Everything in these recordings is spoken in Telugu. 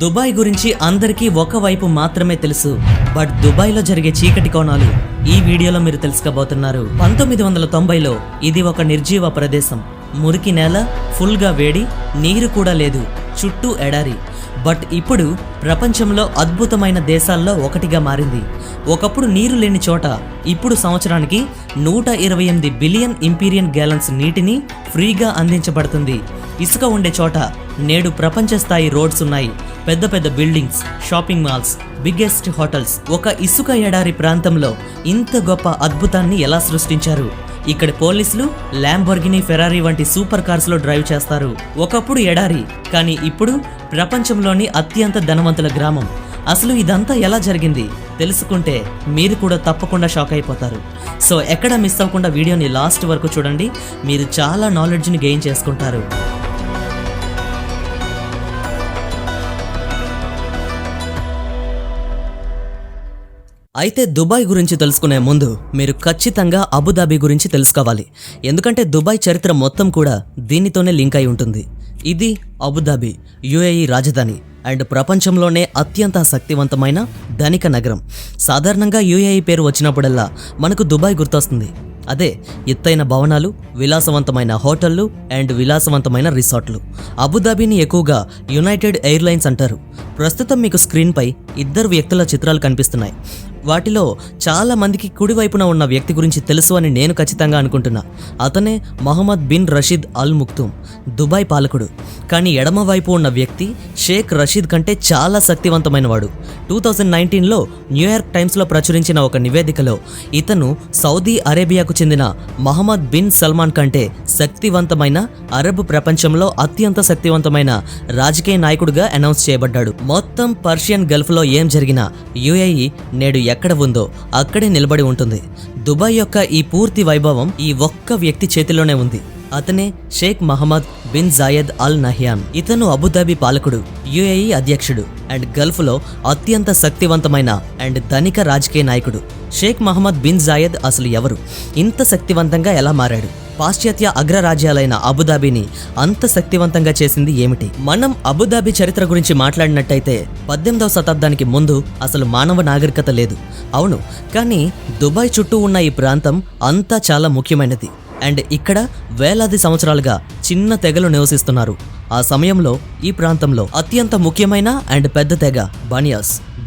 దుబాయ్ గురించి అందరికీ ఒకవైపు మాత్రమే తెలుసు. బట్ దుబాయ్లో జరిగే చీకటి కోణాలు ఈ వీడియోలో మీరు తెలుసుకోబోతున్నారు. 1990లో ఇది ఒక నిర్జీవ ప్రదేశం. మురికి నేల, ఫుల్గా వేడి, నీరు కూడా లేదు, చుట్టూ ఎడారి. బట్ ఇప్పుడు ప్రపంచంలో అద్భుతమైన దేశాల్లో ఒకటిగా మారింది. ఒకప్పుడు నీరు లేని చోట ఇప్పుడు సంవత్సరానికి 128 బిలియన్ ఇంపీరియన్ గ్యాలన్స్ నీటిని ఫ్రీగా అందించబడుతుంది. ఇసుక ఉండే చోట నేడు ప్రపంచ స్థాయి రోడ్స్ ఉన్నాయి, పెద్ద పెద్ద buildings, shopping malls, biggest hotels. ఒక ఇసుక ఎడారి ప్రాంతంలో ఇంత గొప్ప అద్భుతాన్ని ఎలా సృష్టించారు? ఇక్కడ పోలీసులు ల్యాంబోర్గినీ, ఫెరారీ వంటి సూపర్ కార్స్ లో డ్రైవ్ చేస్తారు. ఒకప్పుడు ఎడారి, కానీ ఇప్పుడు ప్రపంచంలోని అత్యంత ధనవంతుల గ్రామం. అసలు ఇదంతా ఎలా జరిగింది తెలుసుకుంటే మీరు కూడా తప్పకుండా షాక్ అయిపోతారు. సో ఎక్కడ మిస్ అవ్వకుండా వీడియోని లాస్ట్ వరకు చూడండి, మీరు చాలా నాలెడ్జ్ని గెయిన్ చేసుకుంటారు. అయితే దుబాయ్ గురించి తెలుసుకునే ముందు మీరు ఖచ్చితంగా అబుదాబి గురించి తెలుసుకోవాలి. ఎందుకంటే దుబాయ్ చరిత్ర మొత్తం కూడా దీనితోనే లింక్ అయి ఉంటుంది. ఇది అబుదాబి, యుఏఈ రాజధాని అండ్ ప్రపంచంలోనే అత్యంత శక్తివంతమైన ధనిక నగరం. సాధారణంగా యుఏఈ పేరు వచ్చినప్పుడల్లా మనకు దుబాయ్ గుర్తొస్తుంది. అదే ఎత్తైన భవనాలు, విలాసవంతమైన హోటళ్లు అండ్ విలాసవంతమైన రిసార్ట్లు. అబుదాబిని ఎక్కువగా యునైటెడ్ ఎయిర్లైన్స్ అంటారు. ప్రస్తుతం మీకు స్క్రీన్పై 2 వ్యక్తుల చిత్రాలు కనిపిస్తున్నాయి. వాటిలో చాలా మందికి కుడివైపున ఉన్న వ్యక్తి గురించి తెలుసు అని నేను ఖచ్చితంగా అనుకుంటున్నా. అతనే Mohammed bin Rashid Al Maktoum, Dubai పాలకుడు. కానీ ఎడమవైపు ఉన్న వ్యక్తి షేక్ రషీద్ కంటే చాలా శక్తివంతమైన వాడు. 2019లో న్యూయార్క్ టైమ్స్లో ప్రచురించిన ఒక నివేదికలో ఇతను సౌదీ అరేబియాకు చెందిన మహమ్మద్ బిన్ సల్మాన్ కంటే శక్తివంతమైన, అరబ్ ప్రపంచంలో అత్యంత శక్తివంతమైన రాజకీయ నాయకుడిగా అనౌన్స్ చేయబడ్డాడు. మొత్తం పర్షియన్ గల్ఫ్లో ఏం జరిగినా యుఏఈ నేడు ఎక్కడ ఉందో అక్కడే నిలబడి ఉంటుంది. దుబాయ్ యొక్క ఈ పూర్తి వైభవం ఈ ఒక్క వ్యక్తి చేతిలోనే ఉంది. అతనే Sheikh Mohammed bin Zayed Al Nahyan. ఇతను అబుదాబి పాలకుడు, యుఏఈ అధ్యక్షుడు అండ్ గల్ఫ్లో అత్యంత శక్తివంతమైన అండ్ ధనిక రాజకీయ నాయకుడు. షేక్ మహమ్మద్ బిన్ జాయద్ అసలు ఎవరు? ఇంత శక్తివంతంగా ఎలా మారాడు? పాశ్చాత్య అగ్రరాజ్యాలైన అబుదాబిని అంత శక్తివంతంగా చేసింది ఏమిటి? మనం అబుదాబి చరిత్ర గురించి మాట్లాడినట్టయితే 18వ శతాబ్దానికి ముందు అసలు మానవ నాగరికత లేదు. అవును, కానీ దుబాయ్ చుట్టూ ఉన్న ఈ ప్రాంతం అంతా చాలా ముఖ్యమైనది. అండ్ ఇక్కడ వేలాది సంవత్సరాలుగా చిన్న తెగలు నివసిస్తున్నారు. ఆ సమయంలో ఈ ప్రాంతంలో అత్యంత ముఖ్యమైన అండ్ పెద్ద తెగ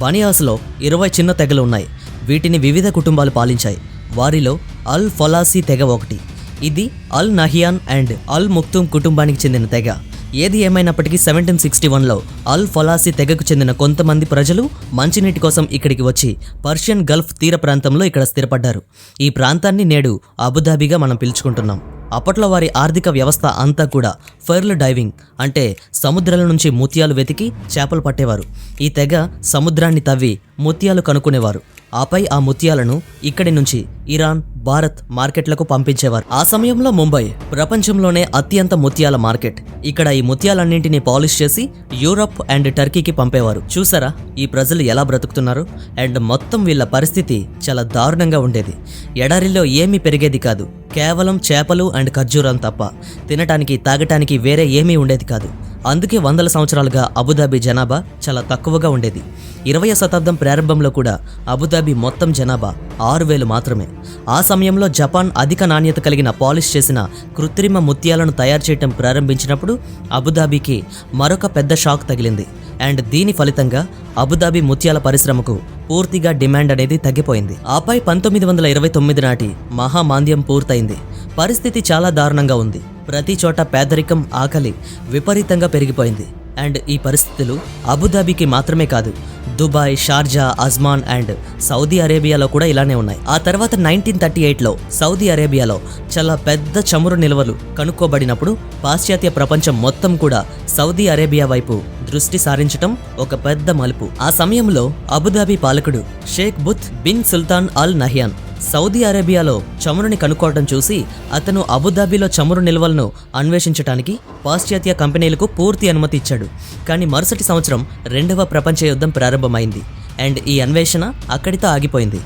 బనియాస్లో 20 చిన్న తెగలు ఉన్నాయి. వీటిని వివిధ కుటుంబాలు పాలించాయి. వారిలో అల్ ఫలాసీ తెగ ఒకటి. ఇది అల్ నహియాన్ అండ్ అల్ మక్తూమ్ కుటుంబానికి చెందిన తెగ. ఏది ఏమైనప్పటికీ 1761లో అల్ ఫలాసీ తెగకు చెందిన కొంతమంది ప్రజలు మంచినీటి కోసం ఇక్కడికి వచ్చి పర్షియన్ గల్ఫ్ తీర ప్రాంతంలో ఇక్కడ స్థిరపడ్డారు. ఈ ప్రాంతాన్ని నేడు అబుదాబిగా మనం పిలుచుకుంటున్నాం. అప్పట్లో వారి ఆర్థిక వ్యవస్థ అంతా కూడా ఫెర్ల్ డైవింగ్, అంటే సముద్రాల నుంచి ముత్యాలు వెతికి చేపలు పట్టేవారు. ఈ తెగ సముద్రాన్ని తవ్వి ముత్యాలు కనుక్కునేవారు. ఆపై ఆ ముత్యాలను ఇక్కడి నుంచి ఇరాన్, భారత్ మార్కెట్లకు పంపించేవారు. ఆ సమయంలో ముంబై ప్రపంచంలోనే అత్యంత ముత్యాల మార్కెట్. ఇక్కడ ఈ ముత్యాలన్నింటినీ పాలిష్ చేసి యూరప్ అండ్ టర్కీకి పంపేవారు. చూసారా ఈ ప్రజలు ఎలా బ్రతుకుతున్నారు? అండ్ మొత్తం వీళ్ళ పరిస్థితి చాలా దారుణంగా ఉండేది. ఎడారిలో ఏమీ పెరిగేది కాదు, కేవలం చేపలు అండ్ ఖర్జూరం తప్ప. తినటానికి, తాగటానికి వేరే ఏమీ ఉండేది కాదు. అందుకే వందల సంవత్సరాలుగా అబుదాబి జనాభా చాలా తక్కువగా ఉండేది. 20వ శతాబ్దం ప్రారంభంలో కూడా అబుదాబి మొత్తం జనాభా 6,000 మాత్రమే. ఆ సమయంలో జపాన్ అధిక నాణ్యత కలిగిన పాలిష్ చేసిన కృత్రిమ ముత్యాలను తయారు చేయటం ప్రారంభించినప్పుడు అబుదాబికి మరొక పెద్ద షాక్ తగిలింది. అండ్ దీని ఫలితంగా అబుదాబి ముత్యాల పరిశ్రమకు పూర్తిగా డిమాండ్ అనేది తగ్గిపోయింది. ఆపై 1929 నాటి మహామాంద్యం పూర్తయింది. పరిస్థితి చాలా దారుణంగా ఉంది. ప్రతి చోట పేదరికం, ఆకలి విపరీతంగా పెరిగిపోయింది. అండ్ ఈ పరిస్థితులు అబుదాబికి మాత్రమే కాదు, Dubai, Sharjah, Ajman and Saudi అరేబియాలో కూడా ఇలానే ఉన్నాయి. ఆ తర్వాత 1938లో సౌదీ అరేబియాలో చాలా పెద్ద చమురు నిల్వలు కనుక్కోబడినప్పుడు పాశ్చాత్య ప్రపంచం మొత్తం కూడా సౌదీ అరేబియా వైపు దృష్టి సారించటం ఒక పెద్ద మలుపు. ఆ సమయంలో అబుదాబి పాలకుడు Sheikh Butti bin Sultan Al Nahyan Saudi అరేబియాలో చమురుని కనుక్కోవడం చూసి అతను అబుదాబిలో చమురు నిల్వలను అన్వేషించడానికి పాశ్చాత్య కంపెనీలకు పూర్తి అనుమతి ఇచ్చాడు. కానీ మరుసటి సంవత్సరం 2వ ప్రపంచ యుద్ధం ప్రారంభమైంది అండ్ ఈ అన్వేషణ అక్కడితో ఆగిపోయింది.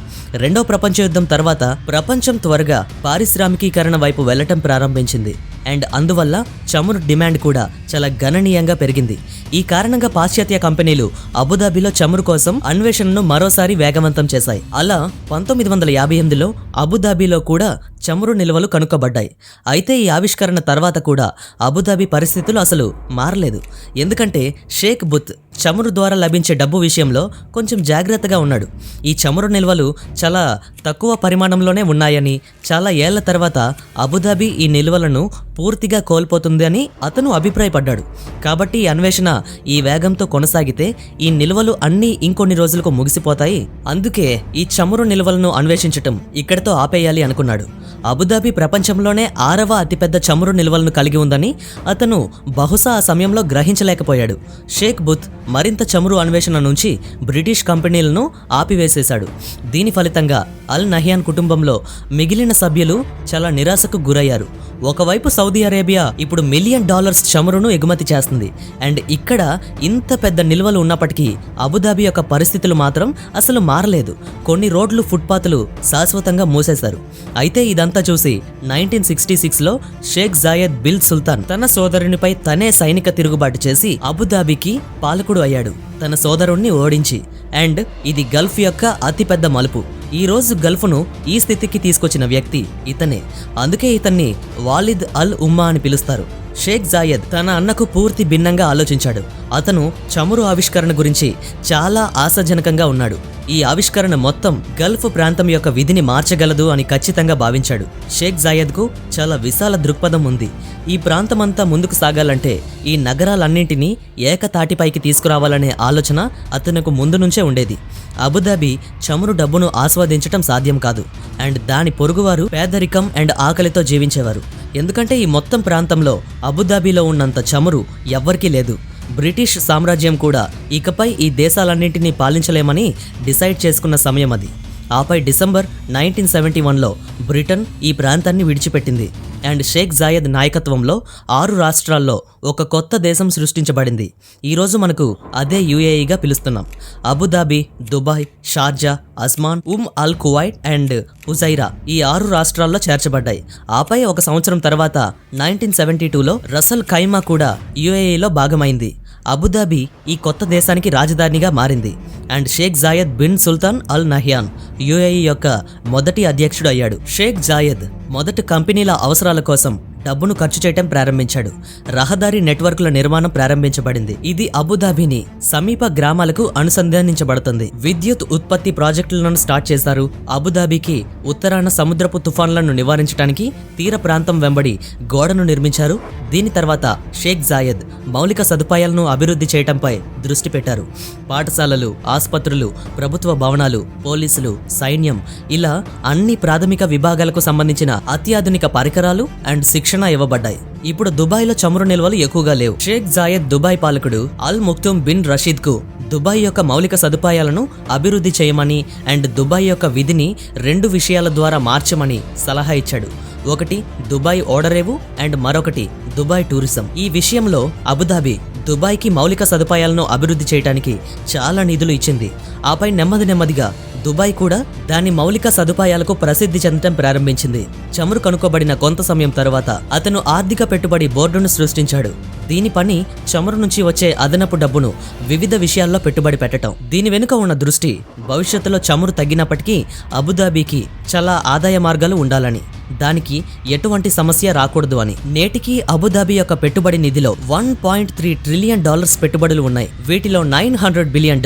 2వ ప్రపంచ యుద్ధం తర్వాత ప్రపంచం త్వరగా పారిశ్రామికీకరణ వైపు వెళ్లటం ప్రారంభించింది అండ్ అందువల్ల చమురు డిమాండ్ కూడా చాలా గణనీయంగా పెరిగింది. ఈ కారణంగా పాశ్చాత్య కంపెనీలు అబుదాబిలో చమురు కోసం అన్వేషణను మరోసారి వేగవంతం చేశాయి. అలా 1958లో అబుదాబిలో కూడా చమురు నిల్వలు కనుక్కబడ్డాయి. అయితే ఈ ఆవిష్కరణ తర్వాత కూడా అబుదాబి పరిస్థితులు అసలు మారలేదు. ఎందుకంటే షేక్ బుత్ చమురు ద్వారా లభించే డబ్బు విషయంలో కొంచెం జాగ్రత్తగా ఉన్నాడు. ఈ చమురు నిల్వలు చాలా తక్కువ పరిమాణంలోనే ఉన్నాయని, చాలా ఏళ్ల తర్వాత అబుదాబి ఈ నిల్వలను పూర్తిగా కోల్పోతుంది అని అతను అభిప్రాయపడ్డాడు. కాబట్టి ఈ అన్వేషణ ఈ వేగంతో కొనసాగితే ఈ నిల్వలు అన్నీ ఇంకొన్ని రోజులకు ముగిసిపోతాయి. అందుకే ఈ చమురు నిల్వలను అన్వేషించటం ఇక్కడితో ఆపేయాలి అనుకున్నాడు. అబుదాబి ప్రపంచంలోనే 6వ అతిపెద్ద చమురు నిల్వలను కలిగి ఉందని అతను బహుశా ఆ సమయంలో గ్రహించలేకపోయాడు. షేక్ బుత్ మరింత చమురు అన్వేషణ నుంచి బ్రిటిష్ కంపెనీలను ఆపివేసేశాడు. దీని ఫలితంగా అల్ నహ్యాన్ కుటుంబంలో మిగిలిన సభ్యులు చాలా నిరాశకు గురయ్యారు. ఒకవైపు సౌదీ అరేబియా ఇప్పుడు $1 మిలియన్ చమురును ఎగుమతి చేస్తుంది. అండ్ ఇక్కడ ఇంత పెద్ద నిల్వలు ఉన్నప్పటికీ అబుదాబి యొక్క పరిస్థితులు మాత్రం అసలు మారలేదు. కొన్ని రోడ్లు, ఫుట్పాత్లు శాశ్వతంగా మూసేశారు. అయితే ఇదంతా చూసి 1966లో షేక్ జాయద్ బిన్ సుల్తాన్ తన సోదరునిపై తనే సైనిక తిరుగుబాటు చేసి అబుదాబికి పాలకుడు అయ్యాడు, తన సోదరుణ్ణి ఓడించి. అండ్ ఇది గల్ఫ్ యొక్క అతిపెద్ద మలుపు. ఈ రోజు గల్ఫ్ను ఈ స్థితికి తీసుకొచ్చిన వ్యక్తి ఇతనే. అందుకే ఇతన్ని వాలిద్ అల్ ఉమ్మా అని పిలుస్తారు. షేక్ జాయద్ తన అన్నకు పూర్తి భిన్నంగా ఆలోచించాడు. అతను చమురు ఆవిష్కరణ గురించి చాలా ఆశాజనకంగా ఉన్నాడు. ఈ ఆవిష్కరణ మొత్తం గల్ఫ్ ప్రాంతం యొక్క విధిని మార్చగలదు అని ఖచ్చితంగా భావించాడు. షేక్ జాయద్కు చాలా విశాల దృక్పథం ఉంది. ఈ ప్రాంతమంతా ముందుకు సాగాలంటే ఈ నగరాలన్నింటినీ ఏకతాటిపైకి తీసుకురావాలనే ఆలోచన అతనికి ముందు నుంచే ఉండేది. అబుదాబి చమురు డబ్బును ఆస్వాదించటం సాధ్యం కాదు. అండ్ దాని పొరుగువారు పేదరికం అండ్ ఆకలితో జీవించేవారు. ఎందుకంటే ఈ మొత్తం ప్రాంతంలో అబుదాబిలో ఉన్నంత చమురు ఎవ్వరికీ లేదు. బ్రిటిష్ సామ్రాజ్యం కూడా ఇకపై ఈ దేశాలన్నింటినీ పాలించలేమని డిసైడ్ చేసుకున్న సమయం అది. ఆపై డిసెంబర్ 1971లో బ్రిటన్ ఈ ప్రాంతాన్ని విడిచిపెట్టింది. అండ్ షేక్ జాయద్ నాయకత్వంలో 6 రాష్ట్రాల్లో ఒక కొత్త దేశం సృష్టించబడింది. ఈరోజు మనకు అదే యుఏఈగా పిలుస్తున్నాం. Abu Dhabi, Dubai, Sharjah, Ajman, Al Kuwait and Fujairah ఈ 6 రాష్ట్రాల్లో చేర్చబడ్డాయి. ఆపై ఒక సంవత్సరం తర్వాత 1972లో రసల్ ఖైమా కూడా యుఏఈలో భాగమైంది. అబుదాబి ఈ కొత్త దేశానికి రాజధానిగా మారింది. And Sheikh Zayed bin Sultan Al Nahyan UAE యొక్క మొదటి అధ్యక్షుడు అయ్యాడు. షేక్ జాయద్ మొదటి కంపెనీల అవసరాల కోసం డబ్బును ఖర్చు చేయటం ప్రారంభించాడు. రహదారి నెట్వర్క్ల నిర్మాణం ప్రారంభించబడింది. ఇది అబుదాబిని సమీప గ్రామాలకు అనుసంధానించబడుతుంది. విద్యుత్ ఉత్పత్తి ప్రాజెక్టులను స్టార్ట్ చేశారు. అబుదాబికి ఉత్తరాన సముద్రపు తుఫాన్లను నివారించడానికి తీర ప్రాంతం వెంబడి గోడను నిర్మించారు. దీని తర్వాత షేక్ జాయద్ మౌలిక సదుపాయాలను అభివృద్ధి చేయటంపై దృష్టి పెట్టారు. పాఠశాలలు, ఆసుపత్రులు, ప్రభుత్వ భవనాలు, పోలీసులు, సైన్యం ఇలా అన్ని ప్రాథమిక విభాగాలకు సంబంధించిన అత్యాధునిక పరికరాలు అండ్ శిక్షణ ఇవ్వబడ్డాయి. ఇప్పుడు దుబాయ్లో చమురు నిల్వలు ఎక్కువగా లేవు. షేక్ జాయద్ దుబాయ్ పాలకుడు అల్ ముక్తుమ్ బిన్ రషీద్ కు దుబాయ్ యొక్క మౌలిక సదుపాయాలను అభివృద్ధి చేయమని అండ్ దుబాయ్ యొక్క విధిని 2 విషయాల ద్వారా మార్చమని సలహా ఇచ్చాడు. ఒకటి దుబాయ్ ఓడరేవు అండ్ మరొకటి దుబాయ్ టూరిజం. ఈ విషయంలో అబుదాబి దుబాయ్కి మౌలిక సదుపాయాలను అభివృద్ధి చేయడానికి చాలా నిధులు ఇచ్చింది. ఆపై నెమ్మదిగా దుబాయ్ కూడా దాని మౌలిక సదుపాయాలకు ప్రసిద్ధి చెందడం ప్రారంభించింది. చమురు కనుక్కోబడిన కొంత సమయం తర్వాత అతను ఆర్థిక పెట్టుబడి బోర్డును సృష్టించాడు. దీని పని చమురు నుంచి వచ్చే అదనపు డబ్బును వివిధ విషయాల్లో పెట్టుబడి పెట్టడం. దీని వెనుక ఉన్న దృష్టి భవిష్యత్తులో చమురు తగ్గినప్పటికీ అబుదాబికి చాలా ఆదాయ మార్గాలు ఉండాలని, దానికి ఎటువంటి సమస్య రాకూడదు అని. నేటికి అబుదాబి యొక్క పెట్టుబడి నిధిలో $1.3 ట్రిలియన్ పెట్టుబడులు ఉన్నాయి. వీటిలో $900 బిలియన్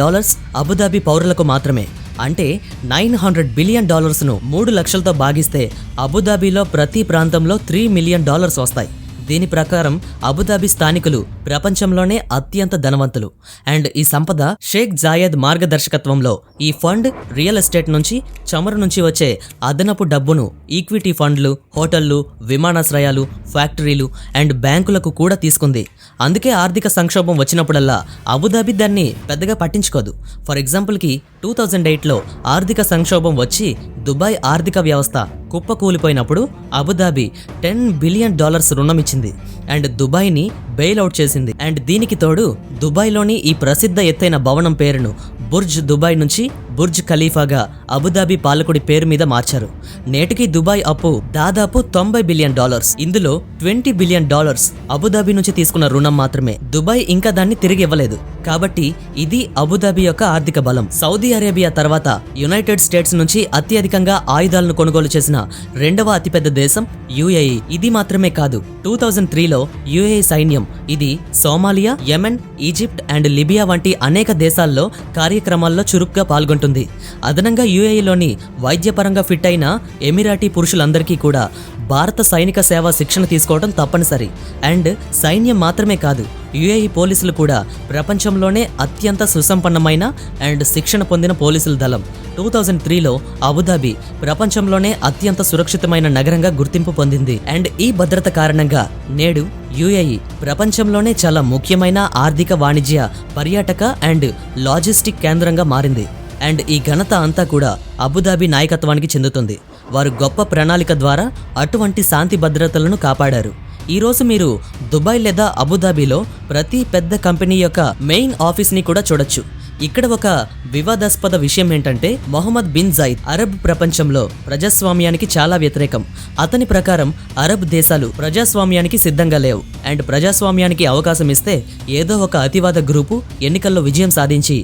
అబుదాబి పౌరులకు మాత్రమే. అంటే $900 బిలియన్ ను 3 లక్షలతో భాగిస్తే అబుదాబిలో ప్రతి ప్రాంతంలో $3 మిలియన్ వస్తాయి. దీని ప్రకారం అబుదాబి స్థానికులు ప్రపంచంలోనే అత్యంత ధనవంతులు. అండ్ ఈ సంపద షేక్ జాయద్ మార్గదర్శకత్వంలో ఈ ఫండ్ రియల్ ఎస్టేట్ నుంచి, చమురు నుంచి వచ్చే అదనపు డబ్బును ఈక్విటీ ఫండ్లు, హోటళ్లు, విమానాశ్రయాలు, ఫ్యాక్టరీలు అండ్ బ్యాంకులకు కూడా తీసుకుంది. అందుకే ఆర్థిక సంక్షోభం వచ్చినప్పుడల్లా అబుదాబి దాన్ని పెద్దగా పట్టించుకోదు. ఫర్ ఎగ్జాంపుల్కి 2008లో ఆర్థిక సంక్షోభం వచ్చి దుబాయ్ ఆర్థిక వ్యవస్థ కుప్పకూలిపోయినప్పుడు అబుదాబి $10 బిలియన్ రుణం ఇచ్చింది. అండ్ దుబాయ్ని బెయిల్ అవుట్ చేసింది. అండ్ దీనికి తోడు దుబాయ్లోని ఈ ప్రసిద్ధ ఎత్తైన భవనం పేరును బుర్జ్ దుబాయ్ నుంచి బుర్జ్ ఖలీఫాగా అబుదాబి పాలకుడి పేరు మీద మార్చారు. నేటికి దుబాయ్ అప్పు దాదాపు $90 బిలియన్. ఇందులో $20 బిలియన్ అబుదాబి నుంచి తీసుకున్న రుణం మాత్రమే. దుబాయ్ ఇంకా దాన్ని తిరిగి ఇవ్వలేదు. కాబట్టి ఇది అబుదాబి యొక్క ఆర్థిక బలం. సౌదీ అరేబియా తర్వాత యునైటెడ్ స్టేట్స్ నుంచి అత్యధికంగా ఆయుధాలను కొనుగోలు చేసిన రెండవ అతిపెద్ద దేశం యుఏఈ. ఇది మాత్రమే కాదు, 2003లో యుఏఈ సైన్యం ఇది Somalia, Yemen, Egypt and Libya వంటి అనేక దేశాల్లో కార్యక్రమాల్లో చురుగ్గా పాల్గొంటుంది. అదనంగా యుఏఈలోని వైద్యపరంగా ఫిట్ అయిన ఎమిరాటీ పురుషులందరికీ కూడా భారత సైనిక సేవ శిక్షణ తీసుకోవడం తప్పనిసరి. అండ్ సైన్యం మాత్రమే కాదు, యుఏఈ పోలీసులు కూడా ప్రపంచంలోనే అత్యంత సుసంపన్నమైన అండ్ శిక్షణ పొందిన పోలీసుల దళం. 2003లో అబుదాబి ప్రపంచంలోనే అత్యంత సురక్షితమైన నగరంగా గుర్తింపు పొందింది. అండ్ ఈ భద్రత కారణంగా నేడు యుఏఈ ప్రపంచంలోనే చాలా ముఖ్యమైన ఆర్థిక, వాణిజ్య, పర్యాటక అండ్ లాజిస్టిక్ కేంద్రంగా మారింది. అండ్ ఈ ఘనత అంతా కూడా అబుదాబి నాయకత్వానికి చెందుతుంది. వారు గొప్ప ప్రణాళిక ద్వారా అటువంటి శాంతి భద్రతలను కాపాడారు. ఈరోజు మీరు దుబాయ్ లేదా అబుదాబిలో ప్రతి పెద్ద కంపెనీ యొక్క మెయిన్ ఆఫీస్ని కూడా చూడొచ్చు. ఇక్కడ ఒక వివాదాస్పద విషయం ఏంటంటే మొహమ్మద్ బిన్ జైద్ అరబ్ ప్రపంచంలో ప్రజాస్వామ్యానికి చాలా వ్యతిరేకం. అతని ప్రకారం అరబ్ దేశాలు ప్రజాస్వామ్యానికి సిద్ధంగా లేవు. అండ్ ప్రజాస్వామ్యానికి అవకాశం ఇస్తే ఏదో ఒక అతివాద గ్రూపు ఎన్నికల్లో విజయం సాధించి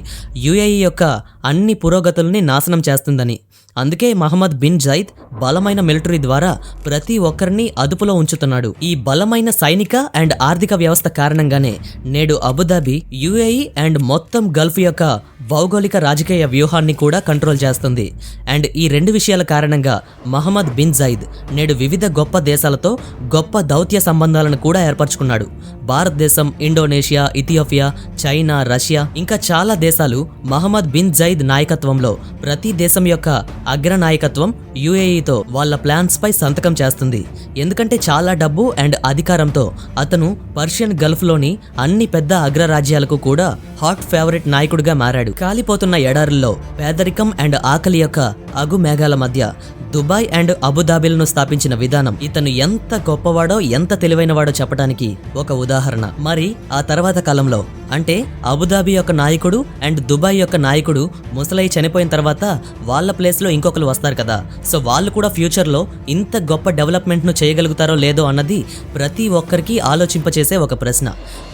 యుఏఈ యొక్క అన్ని పురోగతుల్ని నాశనం చేస్తుందని. అందుకే మహమ్మద్ బిన్ జైద్ బలమైన మిలిటరీ ద్వారా ప్రతి ఒక్కరిని అదుపులో ఉంచుతున్నాడు. ఈ బలమైన సైనిక అండ్ ఆర్థిక వ్యవస్థ కారణంగానే నేడు అబుదాబి యుఏఈ అండ్ మొత్తం గల్ఫ్ యొక్క భౌగోళిక రాజకీయ వ్యూహాన్ని కూడా కంట్రోల్ చేస్తుంది. అండ్ ఈ రెండు విషయాల కారణంగా మహమ్మద్ బిన్ జైద్ నేడు వివిధ గొప్ప దేశాలతో గొప్ప దౌత్య సంబంధాలను కూడా ఏర్పరచుకున్నాడు. భారతదేశం, ఇండోనేషియా, ఇథియోపియా, చైనా, రష్యా ఇంకా చాలా దేశాలు మహమ్మద్ బిన్ జైద్ నాయకత్వంలో ప్రతి దేశం యొక్క అగ్రనాయకత్వం యుఏఈతో వాళ్ళ ప్లాన్స్ పై సంతకం చేస్తుంది. ఎందుకంటే చాలా డబ్బు అండ్ అధికారంతో అతను పర్షియన్ గల్ఫ్లోని అన్ని పెద్ద అగ్రరాజ్యాలకు కూడా హాట్ ఫేవరెట్ నాయకుడిగా మారాడు. కాలిపోతున్న ఎడారుల్లో పేదరికం అండ్ ఆకలి యొక్క అగు మేఘాల మధ్య దుబాయ్ అండ్ అబుదాబిలను స్థాపించిన విధానం ఇతను ఎంత గొప్పవాడో, ఎంత తెలివైనవాడో చెప్పడానికి ఒక ఉదాహరణ. మరి ఆ తర్వాత కాలంలో అంటే అబుదాబి యొక్క నాయకుడు అండ్ దుబాయ్ యొక్క నాయకుడు ముసలై చనిపోయిన తర్వాత వాళ్ళ ప్లేస్లో ఇంకొకరు వస్తారు కదా. సో వాళ్ళు కూడా ఫ్యూచర్లో ఇంత గొప్ప డెవలప్మెంట్ను చేయగలుగుతారో లేదో అన్నది ప్రతి ఒక్కరికి ఆలోచింపచేసే ఒక ప్రశ్న.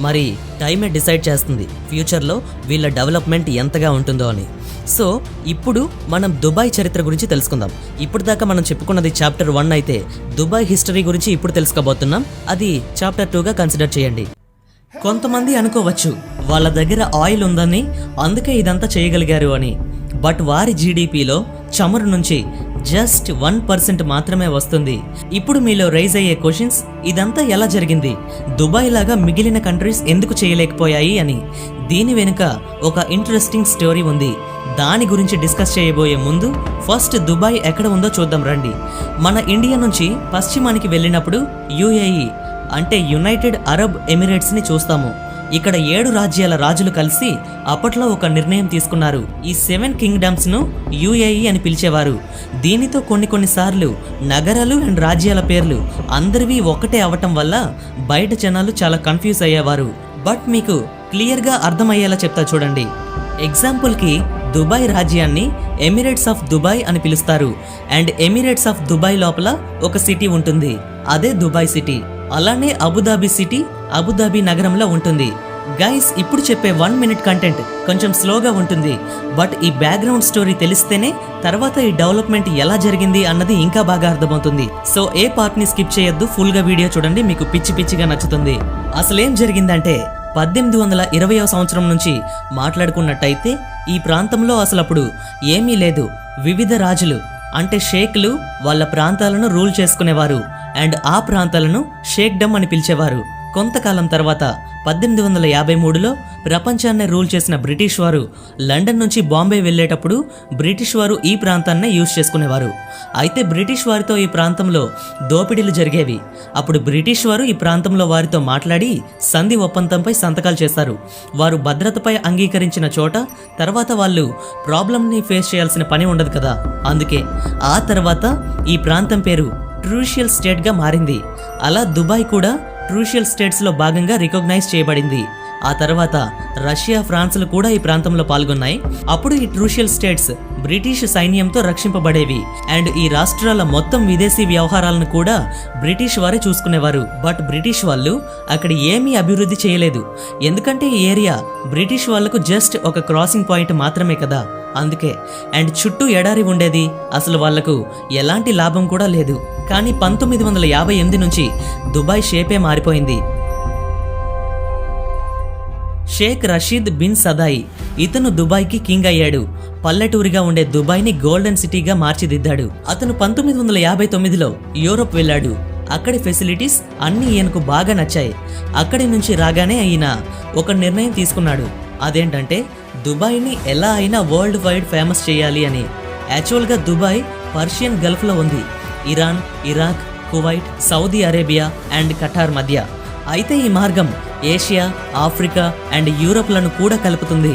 మరి టైమే డిసైడ్ చేస్తుంది ఫ్యూచర్లో వీళ్ళ డెవలప్మెంట్ ఎంతగా ఉంటుందో అని. సో ఇప్పుడు మనం దుబాయ్ చరిత్ర గురించి తెలుసుకుందాం. ఇప్పుడు దాకా మనం చెప్పుకున్నది చాప్టర్ 1 అయితే దుబాయ్ హిస్టరీ గురించి ఇప్పుడు తెలుసుకోబోతున్నాం. అది చాప్టర్ 2గా కన్సిడర్ చేయండి. కొంతమంది అనుకోవచ్చు వాళ్ళ దగ్గర ఆయిల్ ఉందని అందుకే ఇదంతా చేయగలిగారు అని. బట్ వారి జీడిపిలో చమురు నుంచి జస్ట్ 1% మాత్రమే వస్తుంది. ఇప్పుడు మీలో రైజ్ అయ్యే క్వశ్చన్స్, ఇదంతా ఎలా జరిగింది, దుబాయ్ లాగా మిగిలిన కంట్రీస్ ఎందుకు చేయలేకపోయాయి అని. దీని వెనుక ఒక ఇంట్రెస్టింగ్ స్టోరీ ఉంది. దాని గురించి డిస్కస్ చేయబోయే ముందు ఫస్ట్ దుబాయ్ ఎక్కడ ఉందో చూద్దాం రండి. మన ఇండియా నుంచి పశ్చిమానికి వెళ్ళినప్పుడు యుఏఈ అంటే యునైటెడ్ అరబ్ ఎమిరేట్స్ని చూస్తాము. ఇక్కడ 7 రాజ్యాల రాజులు కలిసి అప్పట్లో ఒక నిర్ణయం తీసుకున్నారు. ఈ 7 కింగ్డమ్స్ను యుఏఈ అని పిలిచేవారు. దీనితో కొన్నిసార్లు నగరాలు అండ్ రాజ్యాల పేర్లు అందరివి ఒకటే అవటం వల్ల బయట జనాలు చాలా కన్ఫ్యూజ్ అయ్యేవారు. బట్ మీకు క్లియర్గా అర్థమయ్యేలా చెప్తా చూడండి. ఎగ్జాంపుల్కి దుబాయ్ రాజ్యాన్ని ఎమిరేట్స్ ఆఫ్ దుబాయ్ అని పిలుస్తారు. అండ్ ఎమిరేట్స్ ఆఫ్ దుబాయ్ లోపల ఒక సిటీ ఉంటుంది, అదే దుబాయ్ సిటీ. అలానే అబుదాబి సిటీ అబుదాబి నగరంలో ఉంటుంది. గైస్, ఇప్పుడు చెప్పే 1 మినిట్ కంటెంట్ కొంచెం స్లోగా ఉంటుంది. బట్ ఈ బ్యాక్గ్రౌండ్ స్టోరీ తెలిస్తేనే తర్వాత ఈ డెవలప్మెంట్ ఎలా జరిగింది అన్నది ఇంకా బాగా అర్థమవుతుంది. సో ఏ పార్ట్ని స్కిప్ చేయొద్దు, ఫుల్గా వీడియో చూడండి, మీకు పిచ్చిగా నచ్చుతుంది. అసలేం జరిగిందంటే 1820వ సంవత్సరం నుంచి మాట్లాడుకున్నట్టయితే ఈ ప్రాంతంలో అసలప్పుడు ఏమీ లేదు. వివిధ రాజులు అంటే షేక్లు వాళ్ళ ప్రాంతాలను రూల్ చేసుకునేవారు. అండ్ ఆ ప్రాంతాలను షేక్డమ్ అని పిలిచేవారు. కొంతకాలం తర్వాత 1853లో ప్రపంచాన్ని రూల్ చేసిన బ్రిటిష్ వారు లండన్ నుంచి బాంబే వెళ్ళేటప్పుడు బ్రిటిష్ వారు ఈ ప్రాంతాన్నే యూజ్ చేసుకునేవారు. అయితే బ్రిటిష్ వారితో ఈ ప్రాంతంలో దోపిడీలు జరిగేవి. అప్పుడు బ్రిటిష్ వారు ఈ ప్రాంతంలో వారితో మాట్లాడి సంధి ఒప్పందంపై సంతకాలు చేశారు. వారు భద్రతపై అంగీకరించిన చోట తర్వాత వాళ్ళు ప్రాబ్లంని ఫేస్ చేయాల్సిన పని ఉండదు కదా. అందుకే ఆ తర్వాత ఈ ప్రాంతం పేరు క్రూషియల్ స్టేట్గా మారింది. అలా దుబాయ్ కూడా క్రూషియల్ స్టేట్స్లో భాగంగా రికగ్నైజ్ చేయబడింది. ఆ తర్వాత రష్యా, ఫ్రాన్స్లు కూడా ఈ ప్రాంతంలో పాల్గొన్నాయి. అప్పుడు ఈ క్రూషియల్ స్టేట్స్ బ్రిటిష్ సైన్యంతో రక్షింపబడేవి అండ్ ఈ రాష్ట్రాల మొత్తం విదేశీ వ్యవహారాలను కూడా బ్రిటిష్ వారే చూసుకునేవారు. బట్ బ్రిటిష్ వాళ్ళు అక్కడ ఏమీ అభివృద్ధి చేయలేదు, ఎందుకంటే ఈ ఏరియా బ్రిటిష్ వాళ్లకు జస్ట్ ఒక క్రాసింగ్ పాయింట్ మాత్రమే కదా, అందుకే. అండ్ చుట్టూ ఎడారి ఉండేది, అసలు వాళ్లకు ఎలాంటి లాభం కూడా లేదు. కానీ 1958 నుంచి దుబాయ్ షేపే మారిపోయింది. షేక్ రషీద్ బిన్ సదాయి ఇతను దుబాయ్కి కింగ్ అయ్యాడు. పల్లెటూరిగా ఉండే దుబాయ్ని గోల్డెన్ సిటీగా మార్చిదిద్దాడు. అతను 1959లో యూరోప్ వెళ్ళాడు. అక్కడి ఫెసిలిటీస్ అన్నీ ఈయనకు బాగా నచ్చాయి. అక్కడి నుంచి రాగానే ఈయన ఒక నిర్ణయం తీసుకున్నాడు. అదేంటంటే దుబాయ్ని ఎలా అయినా వరల్డ్ వైడ్ ఫేమస్ చేయాలి అని. యాక్చువల్గా దుబాయ్ పర్షియన్ గల్ఫ్లో ఉంది, Iran, Iraq, Kuwait, Saudi Arabia and ఖటార్ మధ్య. అయితే ఈ మార్గం ఏషియా, ఆఫ్రికా అండ్ యూరోప్లను కూడా కలుపుతుంది.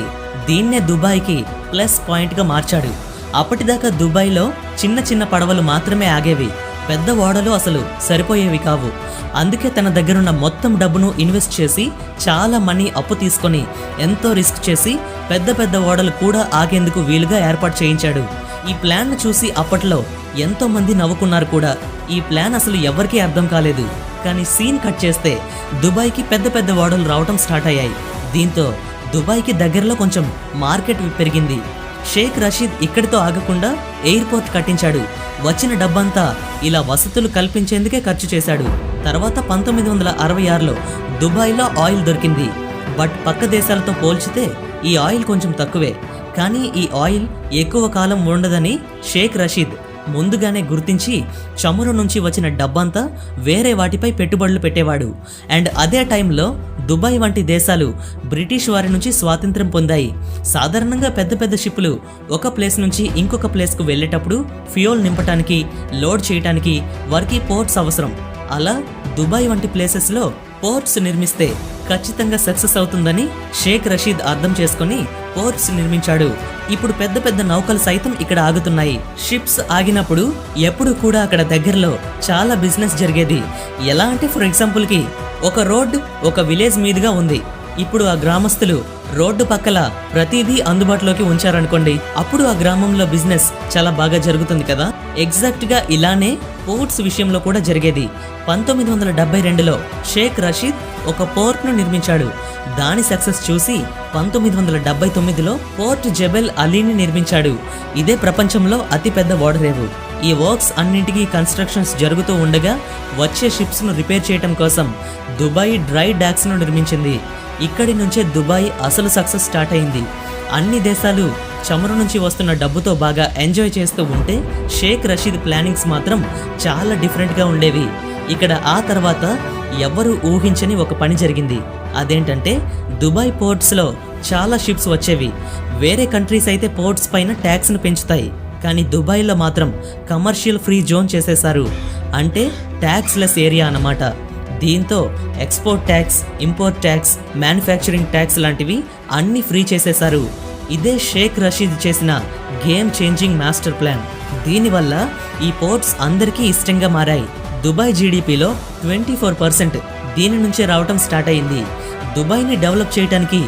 దీన్నే దుబాయ్కి ప్లస్ పాయింట్గా మార్చాడు. అప్పటిదాకా దుబాయ్లో చిన్న చిన్న పడవలు మాత్రమే ఆగేవి, పెద్ద ఓడలు అసలు సరిపోయేవి కావు. అందుకే తన దగ్గరున్న మొత్తం డబ్బును ఇన్వెస్ట్ చేసి చాలా మనీ అప్పు తీసుకొని ఎంతో రిస్క్ చేసి పెద్ద పెద్ద ఓడలు కూడా ఆగేందుకు వీలుగా ఏర్పాటు చేయించాడు. ఈ ప్లాన్ను చూసి అప్పట్లో ఎంతో మంది నవ్వుకున్నారు కూడా. ఈ ప్లాన్ అసలు ఎవరికీ అర్థం కాలేదు. కానీ సీన్ కట్ చేస్తే దుబాయ్కి పెద్ద పెద్ద ఓడలు రావడం స్టార్ట్ అయ్యాయి. దీంతో దుబాయ్కి దగ్గరలో కొంచెం మార్కెట్ పెరిగింది. షేక్ రషీద్ ఇక్కడితో ఆగకుండా ఎయిర్పోర్ట్ కట్టించాడు. వచ్చిన డబ్బంతా ఇలా వసతులు కల్పించేందుకే ఖర్చు చేశాడు. తర్వాత 1966లో దుబాయ్లో ఆయిల్ దొరికింది. బట్ పక్క దేశాలతో పోల్చితే ఈ ఆయిల్ కొంచెం తక్కువే. కానీ ఈ ఆయిల్ ఎక్కువ కాలం ఉండదని షేక్ రషీద్ ముందుగానే గుర్తించి చమురు నుంచి వచ్చిన డబ్బంతా వేరే వాటిపై పెట్టుబడులు పెట్టేవాడు. అండ్ అదే టైంలో దుబాయ్ వంటి దేశాలు బ్రిటిష్ వారి నుంచి స్వాతంత్ర్యం పొందాయి. సాధారణంగా పెద్ద పెద్ద షిప్లు ఒక ప్లేస్ నుంచి ఇంకొక ప్లేస్కు వెళ్ళేటప్పుడు ఫ్యూయల్ నింపటానికి, లోడ్ చేయటానికి వారికి పోర్ట్స్ అవసరం. అలా దుబాయ్ వంటి ప్లేసెస్లో పోర్ట్స్ నిర్మిస్తే ఖచ్చితంగా సక్సెస్ అవుతుందని షేక్ రషీద్ అర్థం చేసుకుని పోర్ట్స్ నిర్మించాడు. ఇప్పుడు పెద్ద పెద్ద నౌకలు సైతం ఇక్కడ ఆగుతున్నాయి. షిప్స్ ఆగినప్పుడు ఎప్పుడు కూడా అక్కడ దగ్గరలో చాలా బిజినెస్ జరిగేది. ఎలా అంటే ఫర్ ఎగ్జాంపుల్కి ఒక రోడ్డు ఒక విలేజ్ మీదుగా ఉంది. ఇప్పుడు ఆ గ్రామస్తులు రోడ్డు పక్కల ప్రతిదీ అందుబాటులోకి ఉంచారనుకోండి, అప్పుడు ఆ గ్రామంలో బిజినెస్ చాలా బాగా జరుగుతుంది కదా. ఎగ్జాక్ట్గా ఇలానే పోర్ట్స్ విషయంలో కూడా జరిగేది. 1972లో షేక్ రషీద్ ఒక పోర్ట్ను నిర్మించాడు. దాని సక్సెస్ చూసి 1979లో పోర్ట్ జబెల్ అలీని నిర్మించాడు. ఇదే ప్రపంచంలో అతిపెద్ద ఓడరేవు. ఈ వర్క్స్ అన్నింటికీ కన్స్ట్రక్షన్స్ జరుగుతూ ఉండగా వచ్చే షిప్స్ను రిపేర్ చేయడం కోసం దుబాయ్ డ్రై డాక్స్ను నిర్మించింది. ఇక్కడి నుంచే దుబాయ్ అసలు సక్సెస్ స్టార్ట్ అయింది. అన్ని దేశాలు చమురు నుంచి వస్తున్న డబ్బుతో బాగా ఎంజాయ్ చేస్తూ ఉంటే షేక్ రషీద్ ప్లానింగ్స్ మాత్రం చాలా డిఫరెంట్గా ఉండేవి. ఇక్కడ ఆ తర్వాత ఎవ్వరూ ఊహించని ఒక పని జరిగింది. అదేంటంటే దుబాయ్ పోర్ట్స్లో చాలా షిప్స్ వచ్చేవి. వేరే కంట్రీస్ అయితే పోర్ట్స్ పైన ట్యాక్స్ను పెంచుతాయి, కానీ దుబాయ్లో మాత్రం కమర్షియల్ ఫ్రీ జోన్ చేసేశారు. అంటే ట్యాక్స్ లెస్ ఏరియా అన్నమాట. దీంతో export tax, import tax, manufacturing tax లాంటివి అన్నీ ఫ్రీ చేసేశారు. ఇదే షేక్ రషీద్ చేసిన గేమ్ చేంజింగ్ మాస్టర్ ప్లాన్. దీనివల్ల ఈ పోర్ట్స్ అందరికీ ఇష్టంగా మారాయి. దుబాయ్ జీడిపిలో 24% దీని నుంచే రావటం స్టార్ట్ అయింది. దుబాయ్ని డెవలప్ చేయడానికి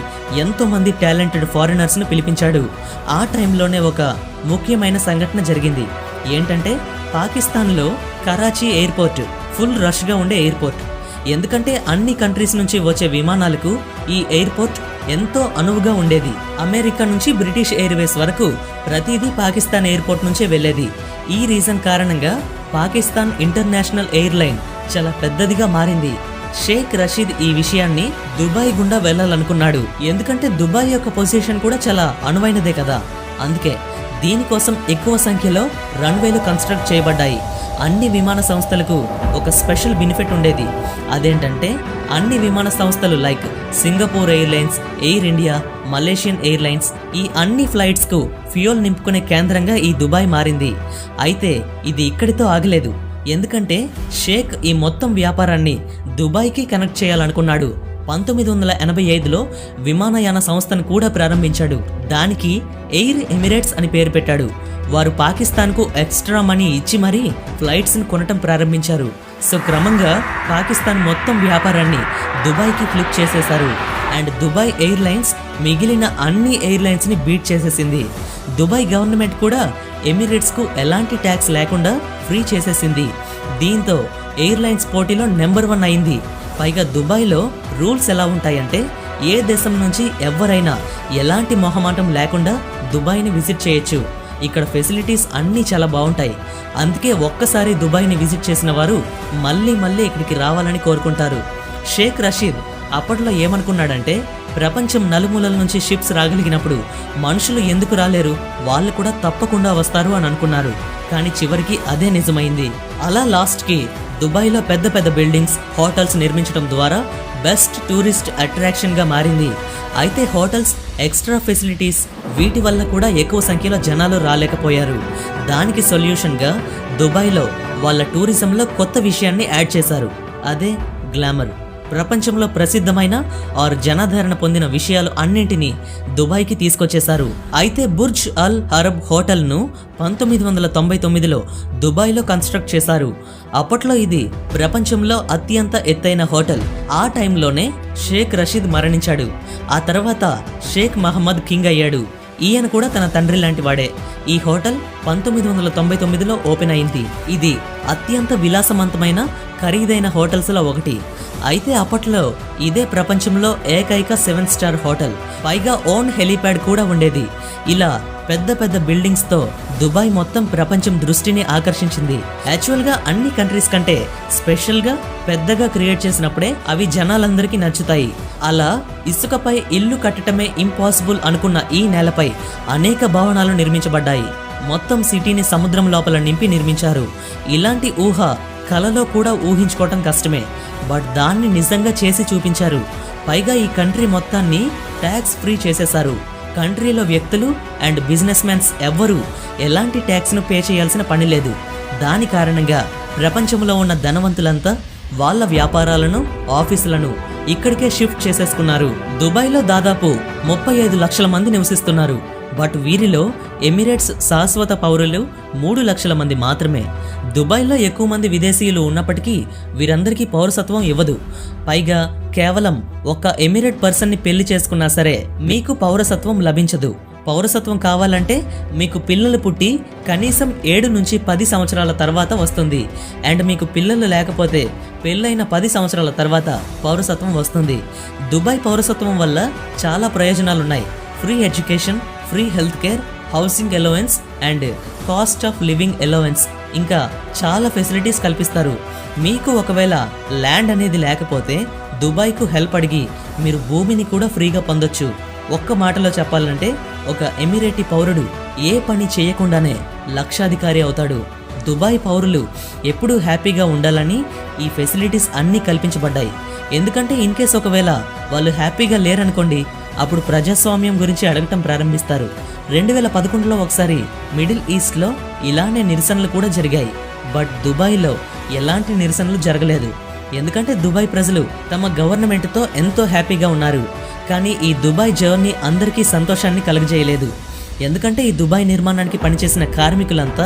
ఎంతోమంది టాలెంటెడ్ ఫారినర్స్ను పిలిపించాడు. ఆ టైంలోనే ఒక ముఖ్యమైన సంఘటన జరిగింది. ఏంటంటే పాకిస్తాన్లో కరాచీ ఎయిర్పోర్ట్ ఫుల్ రష్గా ఉండే ఎయిర్పోర్ట్. ఎందుకంటే అన్ని కంట్రీస్ నుంచి వచ్చే విమానాలకు ఈ ఎయిర్పోర్ట్ ఎంతో అనువుగా ఉండేది. అమెరికా నుంచి బ్రిటిష్ ఎయిర్వేస్ వరకు ప్రతిదీ పాకిస్తాన్ ఎయిర్పోర్ట్ నుంచే వెళ్ళేది. ఈ రీజన్ కారణంగా పాకిస్తాన్ ఇంటర్నేషనల్ ఎయిర్లైన్ చాలా పెద్దదిగా మారింది. షేక్ రషీద్ ఈ విషయాన్ని దుబాయ్ గుండా వెళ్ళాలనుకున్నాడు. ఎందుకంటే దుబాయ్ యొక్క పొజిషన్ కూడా చాలా అనువైనదే కదా. అందుకే దీనికోసం ఎక్కువ సంఖ్యలో రన్వేలు కన్స్ట్రక్ట్ చేయబడ్డాయి. అన్ని విమాన సంస్థలకు ఒక స్పెషల్ బెనిఫిట్ ఉండేది. అదేంటంటే అన్ని విమాన సంస్థలు like Singapore airlines, air India, Malaysian airlines ఈ అన్ని ఫ్లైట్స్కు ఫ్యూయల్ నింపుకునే కేంద్రంగా ఈ దుబాయ్ మారింది. అయితే ఇది ఇక్కడితో ఆగలేదు. ఎందుకంటే షేక్ ఈ మొత్తం వ్యాపారాన్ని దుబాయ్కి కనెక్ట్ చేయాలనుకున్నాడు. 1985లో విమానయాన సంస్థను కూడా ప్రారంభించాడు. దానికి ఎయిర్ ఎమిరేట్స్ అని పేరు పెట్టాడు. వారు పాకిస్తాన్కు ఎక్స్ట్రా మనీ ఇచ్చి మరీ ఫ్లైట్స్ని కొనటం ప్రారంభించారు. సో క్రమంగా పాకిస్తాన్ మొత్తం వ్యాపారాన్ని దుబాయ్కి ఫ్లిప్ చేసేశారు. అండ్ దుబాయ్ ఎయిర్లైన్స్ మిగిలిన అన్ని ఎయిర్లైన్స్ని బీట్ చేసేసింది. దుబాయ్ గవర్నమెంట్ కూడా ఎమిరేట్స్కు ఎలాంటి ట్యాక్స్ లేకుండా ఫ్రీ చేసేసింది. దీంతో ఎయిర్లైన్స్ పోటీలో నెంబర్ 1 అయింది. పైగా దుబాయ్లో రూల్స్ ఎలా ఉంటాయంటే ఏ దేశం నుంచి ఎవరైనా ఎలాంటి మొహమాటం లేకుండా దుబాయ్ని విజిట్ చేయొచ్చు. ఇక్కడ ఫెసిలిటీస్ అన్నీ చాలా బాగుంటాయి. అందుకే ఒక్కసారి దుబాయ్ని విజిట్ చేసిన వారు మళ్ళీ మళ్ళీ ఇక్కడికి రావాలని కోరుకుంటారు. షేక్ రషీద్ అప్పట్లో ఏమనుకున్నాడంటే ప్రపంచం నలుమూలల నుంచి షిప్స్ రాగలిగినప్పుడు మనుషులు ఎందుకు రాలేరు, వాళ్ళు కూడా తప్పకుండా వస్తారు అని అనుకున్నారు. కానీ చివరికి అదే నిజమైంది. అలా లాస్ట్కి దుబాయ్లో పెద్ద పెద్ద బిల్డింగ్స్, హోటల్స్ నిర్మించడం ద్వారా బెస్ట్ టూరిస్ట్ అట్రాక్షన్గా మారింది. అయితే హోటల్స్, ఎక్స్ట్రా ఫెసిలిటీస్ వీటి వల్ల కూడా ఎక్కువ సంఖ్యలో జనాలు రాలేకపోయారు. దానికి సొల్యూషన్గా దుబాయ్లో వాళ్ళ టూరిజంలో కొత్త విషయాన్ని యాడ్ చేశారు. అదే గ్లామర్. ప్రపంచంలో ప్రసిద్ధమైన ఆర్ జనాదరణ పొందిన విషయాలు అన్నింటినీ దుబాయ్కి తీసుకొచ్చేశారు. అయితే బుర్జ్ అల్ అరబ్ హోటల్ను 1999లో దుబాయ్లో కన్స్ట్రక్ట్ చేశారు. అప్పట్లో ఇది ప్రపంచంలో అత్యంత ఎత్తైన హోటల్. ఆ టైంలోనే షేక్ రషీద్ మరణించాడు. ఆ తర్వాత షేక్ మహమ్మద్ కింగ్ అయ్యాడు. ఈయన కూడా తన తండ్రి లాంటి వాడే. ఈ హోటల్ 1999లో ఓపెన్ అయింది. ఇది అత్యంత విలాసవంతమైన ఖరీదైన హోటల్స్లో ఒకటి. అయితే అప్పట్లో ఇదే ప్రపంచంలో ఏకైక 7 స్టార్ హోటల్. పైగా ఓన్ హెలీప్యాడ్ కూడా ఉండేది. ఇలా పెద్ద పెద్ద బిల్డింగ్స్తో దుబాయ్ మొత్తం ప్రపంచం దృష్టిని ఆకర్షించింది. యాక్చువల్గా అన్ని కంట్రీస్ కంటే స్పెషల్గా పెద్దగా క్రియేట్ చేసినప్పుడే అవి జనాలందరికీ నచ్చుతాయి. అలా ఇసుకపై ఇల్లు కట్టడమే ఇంపాసిబుల్ అనుకున్న ఈ నేలపై అనేక భవనాలు నిర్మించబడ్డాయి. మొత్తం సిటీని సముద్రం లోపల నింపి నిర్మించారు. ఇలాంటి ఊహ కలలో కూడా ఊహించుకోవటం కష్టమే. బట్ దాన్ని నిజంగా చేసి చూపించారు. పైగా ఈ కంట్రీ మొత్తాన్ని ట్యాక్స్ ఫ్రీ చేసేశారు. కంట్రీలో వ్యక్తులు అండ్ బిజినెస్ మ్యాన్స్ ఎవ్వరూ ఎలాంటి ట్యాక్స్ను పే చేయాల్సిన పని లేదు. దాని కారణంగా ప్రపంచంలో ఉన్న ధనవంతులంతా వాళ్ళ వ్యాపారాలను, ఆఫీసులను ఇక్కడికే షిఫ్ట్ చేసేసుకున్నారు. దుబాయ్లో దాదాపు 35 లక్షల మంది నివసిస్తున్నారు. బట్ వీరిలో ఎమిరేట్స్ శాశ్వత పౌరులు 3 లక్షల మంది మాత్రమే. దుబాయ్లో ఎక్కువ మంది విదేశీయులు ఉన్నప్పటికీ వీరందరికీ పౌరసత్వం ఇవ్వదు. పైగా కేవలం ఒక్క ఎమిరేట్ పర్సన్ని పెళ్లి చేసుకున్నా సరే మీకు పౌరసత్వం లభించదు. పౌరసత్వం కావాలంటే మీకు పిల్లలు పుట్టి కనీసం 7 నుంచి 10 సంవత్సరాల తర్వాత వస్తుంది. అండ్ మీకు పిల్లలు లేకపోతే పెళ్ళైన 10 సంవత్సరాల తర్వాత పౌరసత్వం వస్తుంది. దుబాయ్ పౌరసత్వం వల్ల చాలా ప్రయోజనాలున్నాయి. Free education, free health care, housing allowance and cost of living allowance, ఇంకా చాలా ఫెసిలిటీస్ కల్పిస్తారు. మీకు ఒకవేళ ల్యాండ్ అనేది లేకపోతే దుబాయ్కు హెల్ప్ అడిగి మీరు భూమిని కూడా ఫ్రీగా పొందొచ్చు. ఒక్క మాటలో చెప్పాలంటే ఒక ఎమిరేటీ పౌరుడు ఏ పని చేయకుండానే లక్షాధికారి అవుతాడు. దుబాయ్ పౌరులు ఎప్పుడూ హ్యాపీగా ఉండాలని ఈ ఫెసిలిటీస్ అన్నీ కల్పించబడ్డాయి. ఎందుకంటే ఇన్ కేస్ ఒకవేళ వాళ్ళు హ్యాపీగా లేరనుకోండి, అప్పుడు ప్రజాస్వామ్యం గురించి అడగటం ప్రారంభిస్తారు. 2011లో ఒకసారి మిడిల్ ఈస్ట్లో ఇలానే నిరసనలు కూడా జరిగాయి. బట్ దుబాయ్లో ఎలాంటి నిరసనలు జరగలేదు. ఎందుకంటే దుబాయ్ ప్రజలు తమ గవర్నమెంట్తో ఎంతో హ్యాపీగా ఉన్నారు. కానీ ఈ దుబాయ్ జర్నీ అందరికీ సంతోషాన్ని కలుగజేయలేదు. ఎందుకంటే ఈ దుబాయ్ నిర్మాణానికి పనిచేసిన కార్మికులంతా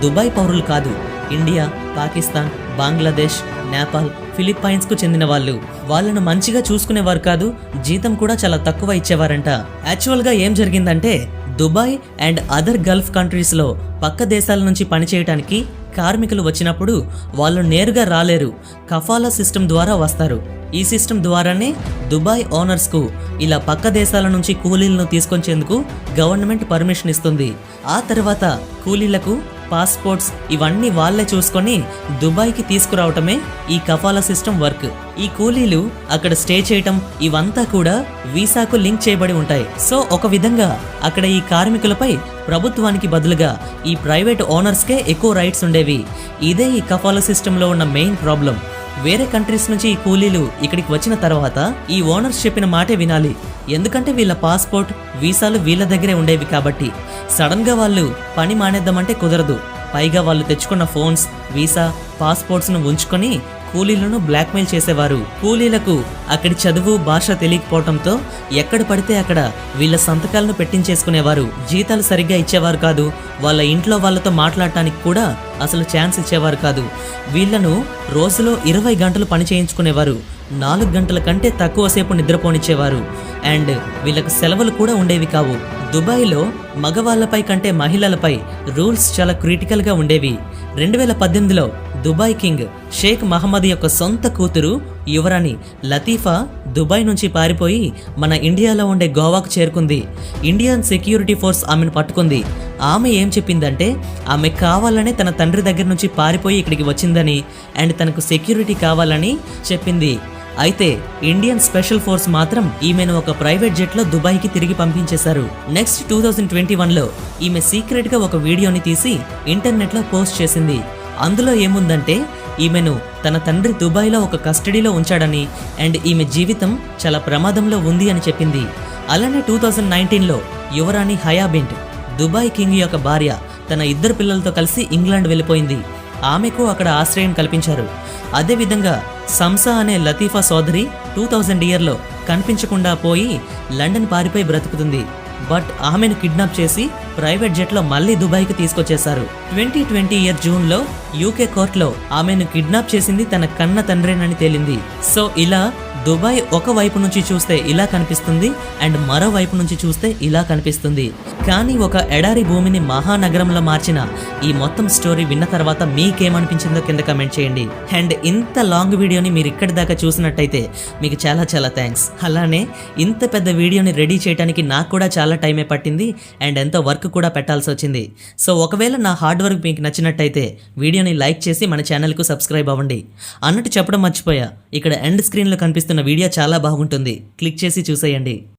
దుబాయ్ పౌరులు కాదు. ఇండియా, పాకిస్తాన్, బంగ్లాదేశ్, నేపాల్, ఫిలిప్పైన్స్కు చెందిన వాళ్ళు. వాళ్ళను మంచిగా చూసుకునేవారు కాదు. జీతం కూడా చాలా తక్కువ ఇచ్చేవారంట. యాక్చువల్గా ఏం జరిగిందంటే దుబాయ్ అండ్ అదర్ గల్ఫ్ కంట్రీస్లో పక్క దేశాల నుంచి పనిచేయడానికి కార్మికులు వచ్చినప్పుడు వాళ్ళు నేరుగా రాలేరు. కఫాలా సిస్టమ్ ద్వారా వస్తారు. ఈ సిస్టమ్ ద్వారానే దుబాయ్ ఓనర్స్కు ఇలా పక్క దేశాల నుంచి కూలీలను తీసుకొచ్చేందుకు గవర్నమెంట్ పర్మిషన్ ఇస్తుంది. ఆ తర్వాత కూలీలకు పాస్పోర్ట్స్ ఇవన్నీ వాళ్ళే చూసుకొని దుబాయ్కి తీసుకురావటమే ఈ కఫాలా సిస్టమ్ వర్క్. ఈ కూలీలు అక్కడ స్టే చేయటం ఇవంతా కూడా వీసాకు లింక్ చేయబడి ఉంటాయి. సో ఒక విధంగా అక్కడ ఈ కార్మికులపై ప్రభుత్వానికి బదులుగా ఈ ప్రైవేట్ ఓనర్స్కే ఎక్కువ రైట్స్ ఉండేవి. ఇదే ఈ కఫాలా సిస్టంలో ఉన్న మెయిన్ ప్రాబ్లం. వేరే కంట్రీస్ నుంచి ఈ కూలీలు ఇక్కడికి వచ్చిన తర్వాత ఈ ఓనర్స్ చెప్పిన మాటే వినాలి. ఎందుకంటే వీళ్ళ పాస్పోర్ట్, వీసాలు వీళ్ళ దగ్గరే ఉండేవి కాబట్టి సడన్గా వాళ్ళు పని మానేద్దామంటే కుదరదు. పైగా వాళ్ళు తెచ్చుకున్న ఫోన్స్, వీసా, పాస్పోర్ట్స్ను ఉంచుకొని కూలీలను బ్లాక్మెయిల్ చేసేవారు. కూలీలకు అక్కడి చదువు భాష తెలియకపోవడంతో ఎక్కడ పడితే అక్కడ వీళ్ళ సంతకాలను పెట్టించేసుకునేవారు. జీతాలు సరిగ్గా ఇచ్చేవారు కాదు. వాళ్ళ ఇంట్లో వాళ్ళతో మాట్లాడటానికి కూడా అసలు ఛాన్స్ ఇచ్చేవారు కాదు. వీళ్ళను రోజులో 20 గంటలు పని చేయించుకునేవారు. 4 గంటల కంటే తక్కువసేపు నిద్రపోనిచ్చేవారు. అండ్ వీళ్ళకు సెలవులు కూడా ఉండేవి కావు. దుబాయ్లో మగవాళ్లపై కంటే మహిళలపై రూల్స్ చాలా క్రిటికల్గా ఉండేవి. 2018లో దుబాయ్ కింగ్ షేక్ మహమ్మద్ యొక్క సొంత కూతురు యువరాణి లతీఫా దుబాయ్ నుంచి పారిపోయి మన ఇండియాలో ఉండే గోవాకు చేరుకుంది. ఇండియన్ సెక్యూరిటీ ఫోర్స్ ఆమెను పట్టుకుంది. ఆమె ఏం చెప్పిందంటే ఆమె కావాలనే తన తండ్రి దగ్గర నుంచి పారిపోయి ఇక్కడికి వచ్చిందని అండ్ తనకు సెక్యూరిటీ కావాలని చెప్పింది. అయితే ఇండియన్ స్పెషల్ ఫోర్స్ మాత్రం ఈమెను ఒక ప్రైవేట్ జెట్లో దుబాయ్కి తిరిగి పంపించేశారు. నెక్స్ట్ 2021లో ఈమె సీక్రెట్గా ఒక వీడియోని తీసి ఇంటర్నెట్లో పోస్ట్ చేసింది. అందులో ఏముందంటే ఈమెను తన తండ్రి దుబాయ్లో ఒక కస్టడీలో ఉంచాడని అండ్ ఈమె జీవితం చాలా ప్రమాదంలో ఉంది అని చెప్పింది. అలానే 2019లో యువరాణి హయాబింట్ దుబాయ్ కింగ్ యొక్క భార్య తన 2 పిల్లలతో కలిసి ఇంగ్లాండ్ వెళ్ళిపోయింది. ఆమెకు అక్కడ ఆశ్రయం కల్పించారు. అదేవిధంగా సంసా అనే లతీఫా సోదరి 2000 ఇయర్లో కనిపించకుండా పోయి లండన్ పారిపోయి బ్రతుకుతుంది. బట్ ఆమెను కిడ్నాప్ చేసి ప్రైవేట్ జెట్లో మళ్ళీ దుబాయ్కి తీసుకొచ్చేశారు. 2020 ఇయర్ జూన్లో యూకే కోర్టులో ఆమెను కిడ్నాప్ చేసింది తన కన్న తండ్రేనని తేలింది. సో ఇలా దుబాయ్ ఒక వైపు నుంచి చూస్తే ఇలా కనిపిస్తుంది అండ్ మరో వైపు నుంచి చూస్తే ఇలా కనిపిస్తుంది. కానీ ఒక ఎడారి భూమిని మహానగరంలో మార్చిన ఈ మొత్తం స్టోరీ విన్న తర్వాత మీకేమనిపించిందో కింద కమెంట్ చేయండి. అండ్ ఇంత లాంగ్ వీడియోని మీరు ఇక్కడి దాకా చూసినట్టయితే మీకు చాలా చాలా థ్యాంక్స్. అలానే ఇంత పెద్ద వీడియోని రెడీ చేయడానికి నాకు కూడా చాలా టైమే పట్టింది అండ్ ఎంతో వర్క్ కూడా పెట్టాల్సి వచ్చింది. సో ఒకవేళ నా హార్డ్ వర్క్ మీకు నచ్చినట్టయితే వీడియోని లైక్ చేసి మన ఛానల్కు సబ్స్క్రైబ్ అవ్వండి. అన్నట్టు చెప్పడం మర్చిపోయా, ఇక్కడ ఎండ్ స్క్రీన్లో కనిపిస్తున్న వీడియో చాలా బాగుంటుంది, క్లిక్ చేసి చూసేయండి.